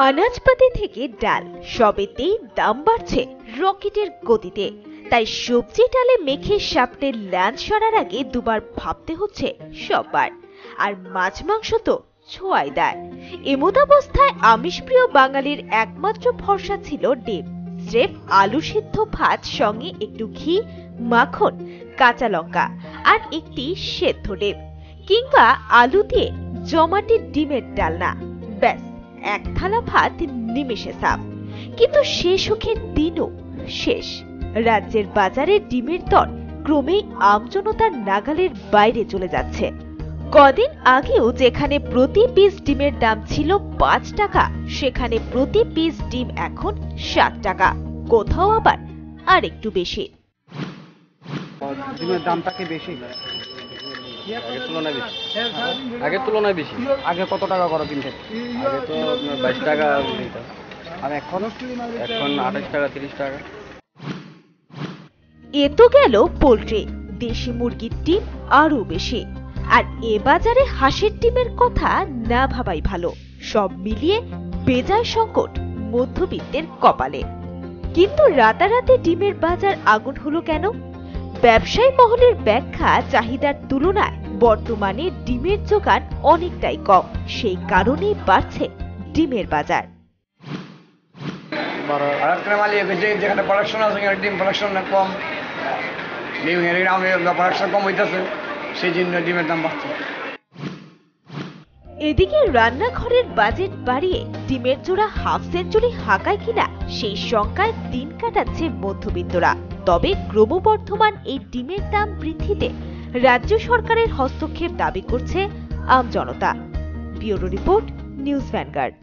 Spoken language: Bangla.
আনাজপাতি থেকে ডাল সবেতেই দাম বাড়ছে রকেটের গতিতে। তাই সবজি ডালে মেখে সাপটের ল্যাঞ্চ সরার আগে দুবার ভাবতে হচ্ছে সববার। আর মাছ মাংস তো ছোঁয়াই দেয়। এমতাবস্থায় আমিষপ্রিয় বাঙালির একমাত্র ভরসা ছিল ডিম। স্রেফ আলু সিদ্ধ ভাত, সঙ্গে একটু ঘি, মাখন, কাঁচা লঙ্কা আর একটি সেদ্ধ ডিম, কিংবা আলু দিয়ে জমাটে ডিমের ডালনা। ব্যাস, এক থালা ভাত নিমেষে সাফ। কিন্তু সে সুখের দিনও শেষ। রাজ্যের বাজারে ডিমের দর ক্রমেই আমজনতার নাগালের বাইরে চলে যাচ্ছে। কদিন আগেও যেখানে প্রতি পিস ডিমের দাম ছিল 5 টাকা, সেখানে প্রতি পিস ডিম এখন 7 টাকা, কোথাও আবার আর একটু বেশি। ডিমের দামটা কি বেশি? আগের তুলনায় বেশি। আগে কত টাকা করে কিনতেন? আগে তো 22 টাকা নিতাম, আর এখন? এখন 28 টাকা 30 টাকা। এ তো গেল পোল্ট্রি, দেশি মুরগির ডিম আরো বেশি। আর এ বাজারে হাঁসের ডিমের কথা না ভাবাই ভালো। সব মিলিয়ে বেজায় সংকট মধ্যবিত্তের কপালে। কিন্তু রাতারাতি ডিমের বাজার আগুন হলো কেন? ব্যবসায়ী মহলের ব্যাখ্যা, চাহিদার তুলনায় বর্তমানে ডিমের যোগান অনেকটাই কম, সেই কারণেই বাড়ছে ডিমের বাজার। যেখানে প্রোডাকশন আছে ডিম প্রোডাকশন কম, প্রোডাকশন কম হইতেছে, সেই জন্য ডিমের দাম বাড়ছে। এদিকে রান্নাঘরের বাজেট বাড়িয়ে ডিমের জোড়া হাফ সেঞ্চুরি হাঁকায় কিনা সেই শঙ্কায় দিন কাটাচ্ছে মধ্যবিত্তরা। তবে ক্রমবর্ধমান এই ডিমের দাম বৃদ্ধিতে রাজ্য সরকারের হস্তক্ষেপ দাবি করছে আমজনতা। Bureau report, news vanguard.